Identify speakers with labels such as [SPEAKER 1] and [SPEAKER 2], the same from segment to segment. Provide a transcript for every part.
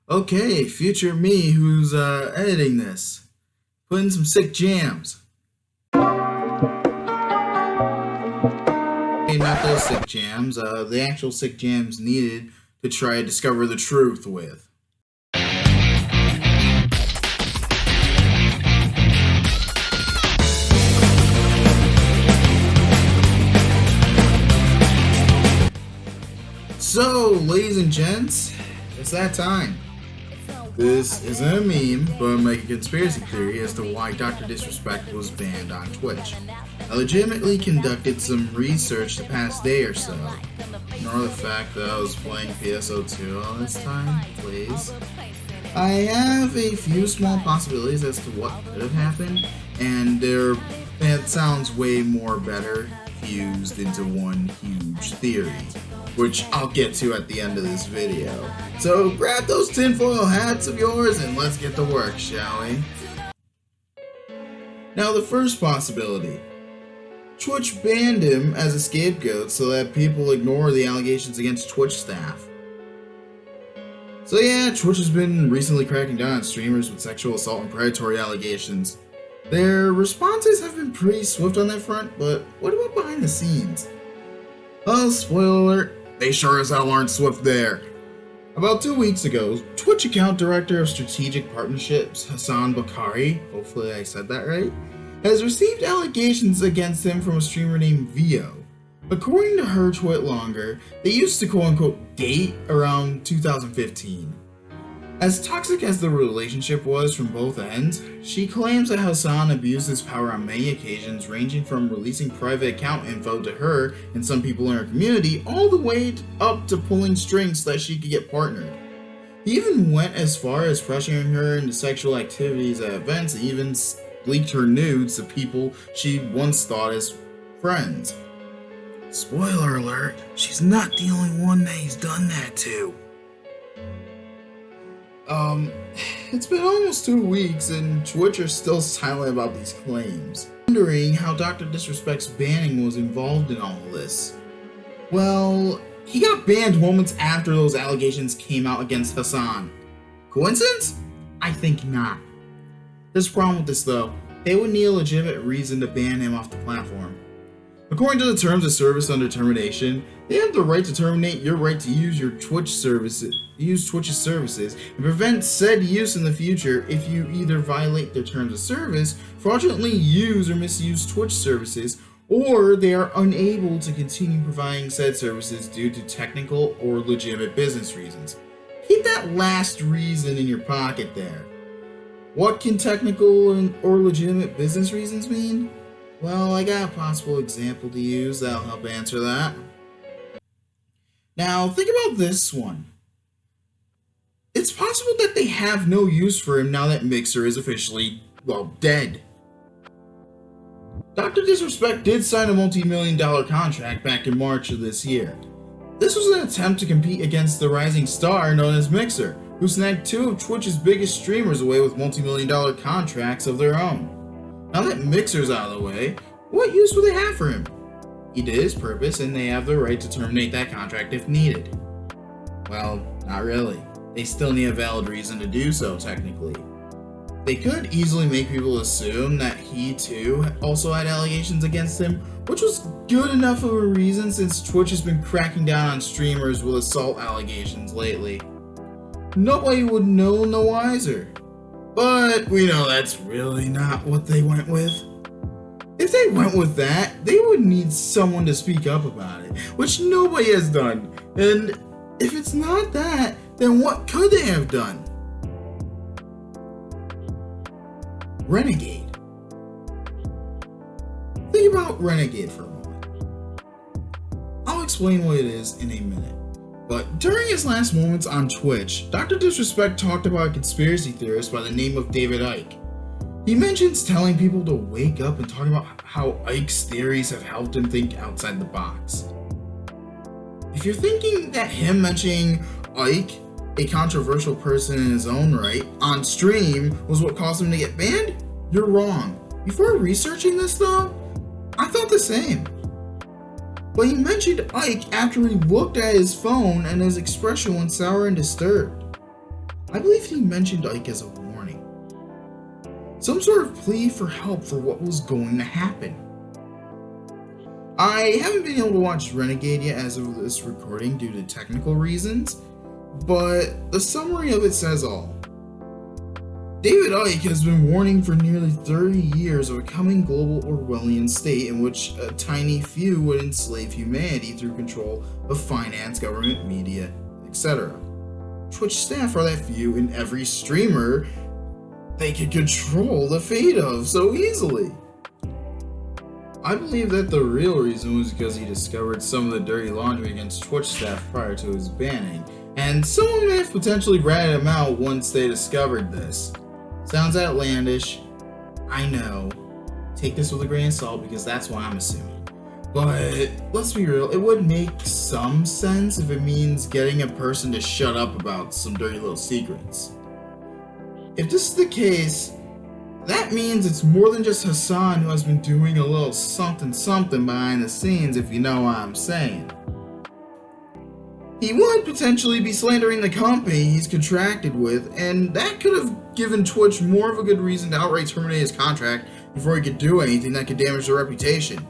[SPEAKER 1] Okay, future me who's editing this. Put in some sick jams. Hey, not those sick jams, the actual sick jams needed to try to discover the truth with. So, ladies and gents, it's that time. This isn't a meme, but like a conspiracy theory as to why Dr. Disrespect was banned on Twitch. I legitimately conducted some research the past day or so. Ignore the fact that I was playing PSO2 all this time, please. I have a few small possibilities as to what could have happened, and that sounds way more better fused into one huge theory, which I'll get to at the end of this video. So grab those tinfoil hats of yours and let's get to work, shall we? Now the first possibility. Twitch banned him as a scapegoat so that people ignore the allegations against Twitch staff. So yeah, Twitch has been recently cracking down on streamers with sexual assault and predatory allegations. Their responses have been pretty swift on that front, but what about behind the scenes? Well, spoiler alert, they sure as hell aren't swift there. About 2 weeks ago, Twitch account director of strategic partnerships, Hassan Bakari, hopefully I said that right, has received allegations against him from a streamer named Vio. According to her Twit Longer, they used to quote-unquote date around 2015. As toxic as the relationship was from both ends, she claims that Hassan abused his power on many occasions, ranging from releasing private account info to her and some people in her community, all the way up to pulling strings so that she could get partnered. He even went as far as pressuring her into sexual activities at events and even leaked her nudes to people she once thought as friends. Spoiler alert, she's not the only one that he's done that to. It's been almost 2 weeks and Twitch are still silent about these claims. Wondering how Dr. Disrespect's banning was involved in all this. Well, he got banned moments after those allegations came out against Hassan. Coincidence? I think not. There's a problem with this though. They would need a legitimate reason to ban him off the platform. According to the terms of service under termination, they have the right to terminate your right to use Twitch's services and prevent said use in the future if you either violate their terms of service, fraudulently use or misuse Twitch services, or they are unable to continue providing said services due to technical or legitimate business reasons. Keep that last reason in your pocket there. What can technical or legitimate business reasons mean? Well, I got a possible example to use that'll help answer that. Now, think about this one. It's possible that they have no use for him now that Mixer is officially, well, dead. Dr. Disrespect did sign a multi-million-dollar contract back in March of this year. This was an attempt to compete against the rising star known as Mixer, who snagged 2 of Twitch's biggest streamers away with multi-million-dollar contracts of their own. Now that Mixer's out of the way, what use would they have for him? He did his purpose and they have the right to terminate that contract if needed. Well, not really. They still need a valid reason to do so, technically. They could easily make people assume that he too also had allegations against him, which was good enough of a reason since Twitch has been cracking down on streamers with assault allegations lately. Nobody would know no wiser. But we know that's really not what they went with. If they went with that, they would need someone to speak up about it, which nobody has done. And if it's not that, then what could they have done? Renegade. Think about Renegade for a moment. I'll explain what it is in a minute. But during his last moments on Twitch, Dr. Disrespect talked about a conspiracy theorist by the name of David Icke. He mentions telling people to wake up and talking about how Icke's theories have helped him think outside the box. If you're thinking that him mentioning Icke, a controversial person in his own right, on stream was what caused him to get banned, you're wrong. Before researching this though, I thought the same. But he mentioned Icke after he looked at his phone and his expression went sour and disturbed. I believe he mentioned Ike as a warning. Some sort of plea for help for what was going to happen. I haven't been able to watch Renegade yet as of this recording due to technical reasons, but the summary of it says all. David Icke has been warning for nearly 30 years of a coming global Orwellian state in which a tiny few would enslave humanity through control of finance, government, media, etc. Twitch staff are that few, and every streamer they could control the fate of so easily. I believe that the real reason was because he discovered some of the dirty laundry against Twitch staff prior to his banning, and someone may have potentially ratted him out once they discovered this. Sounds outlandish, I know. Take this with a grain of salt because that's what I'm assuming. But let's be real, it would make some sense if it means getting a person to shut up about some dirty little secrets. If this is the case, that means it's more than just Hassan who has been doing a little something behind the scenes, if you know what I'm saying. He would potentially be slandering the company he's contracted with, and that could have given Twitch more of a good reason to outright terminate his contract before he could do anything that could damage their reputation.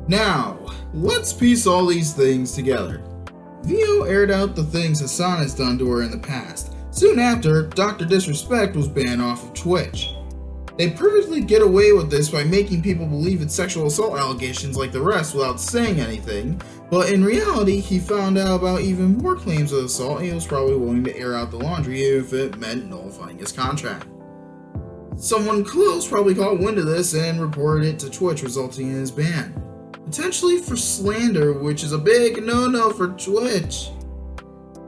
[SPEAKER 1] Now, let's piece all these things together. Vio aired out the things Hassan has done to her in the past. Soon after, Dr. Disrespect was banned off of Twitch. They perfectly get away with this by making people believe it's sexual assault allegations like the rest without saying anything, but in reality, he found out about even more claims of assault and he was probably willing to air out the laundry even if it meant nullifying his contract. Someone close probably caught wind of this and reported it to Twitch, resulting in his ban. Potentially for slander, which is a big no-no for Twitch.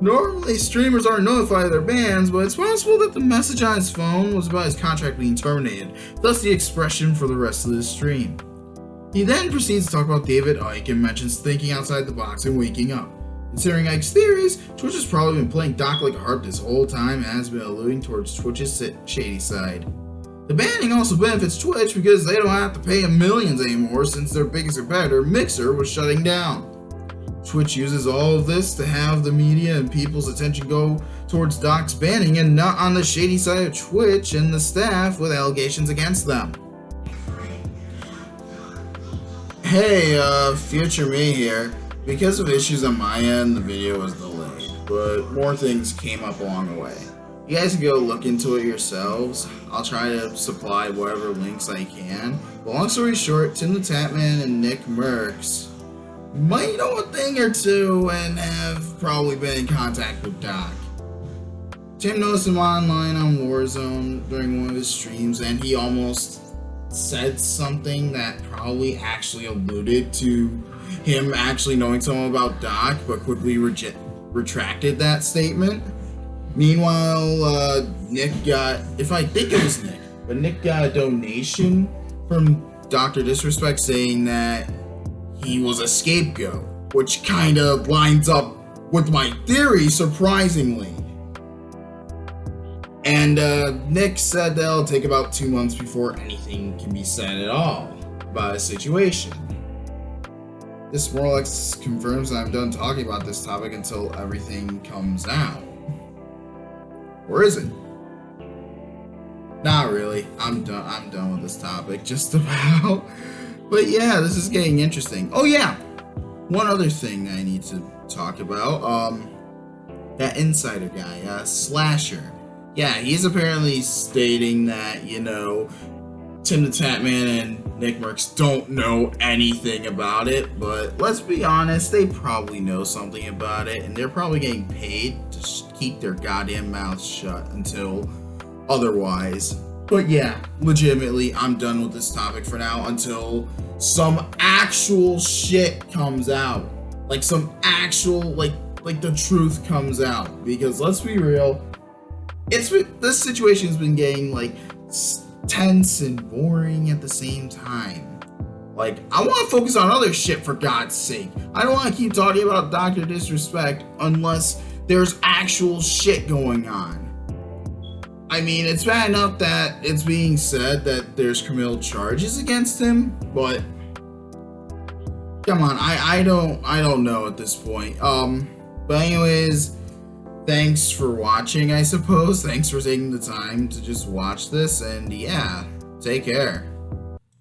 [SPEAKER 1] Normally, streamers aren't notified of their bans, but it's possible that the message on his phone was about his contract being terminated, thus the expression for the rest of the stream. He then proceeds to talk about David Icke and mentions thinking outside the box and waking up. Considering Icke's theories, Twitch has probably been playing Doc like a harp this whole time and has been alluding towards Twitch's shady side. The banning also benefits Twitch because they don't have to pay him millions anymore since their biggest competitor, Mixer, was shutting down. Twitch uses all of this to have the media and people's attention go towards Doc's banning and not on the shady side of Twitch and the staff with allegations against them. Hey, future me here. Because of issues on my end, the video was delayed, but more things came up along the way. You guys can go look into it yourselves. I'll try to supply whatever links I can. But long story short, Tim the Tatman and Nick Merckx might know a thing or two and have probably been in contact with Doc. Tim noticed him online on Warzone during one of his streams and he almost said something that probably actually alluded to him actually knowing something about Doc, but quickly retracted that statement. Meanwhile, Nick got, if I think it was Nick, but Nick got a donation from Dr. Disrespect saying that he was a scapegoat, which kind of lines up with my theory, surprisingly. And Nick said that it'll take about 2 months before anything can be said at all about a situation. This more or less confirms that I'm done talking about this topic until everything comes out. Or is it? Not really. I'm done with this topic, just about. But yeah, this is getting interesting. Oh yeah, one other thing I need to talk about. That insider guy, Slasher. Yeah, he's apparently stating that, you know, Tim the Tatman and Nick Merckx don't know anything about it, but let's be honest, they probably know something about it, and they're probably getting paid to keep their goddamn mouths shut until otherwise. But yeah, legitimately, I'm done with this topic for now until some actual shit comes out. Like some actual, like the truth comes out. Because let's be real, this situation's been getting like tense and boring at the same time. Like, I want to focus on other shit for God's sake. I don't want to keep talking about Dr. Disrespect unless there's actual shit going on. I mean, it's bad enough that it's being said that there's criminal charges against him, but come on, I don't know at this point. But anyways, thanks for watching, I suppose. Thanks for taking the time to just watch this, and yeah, take care.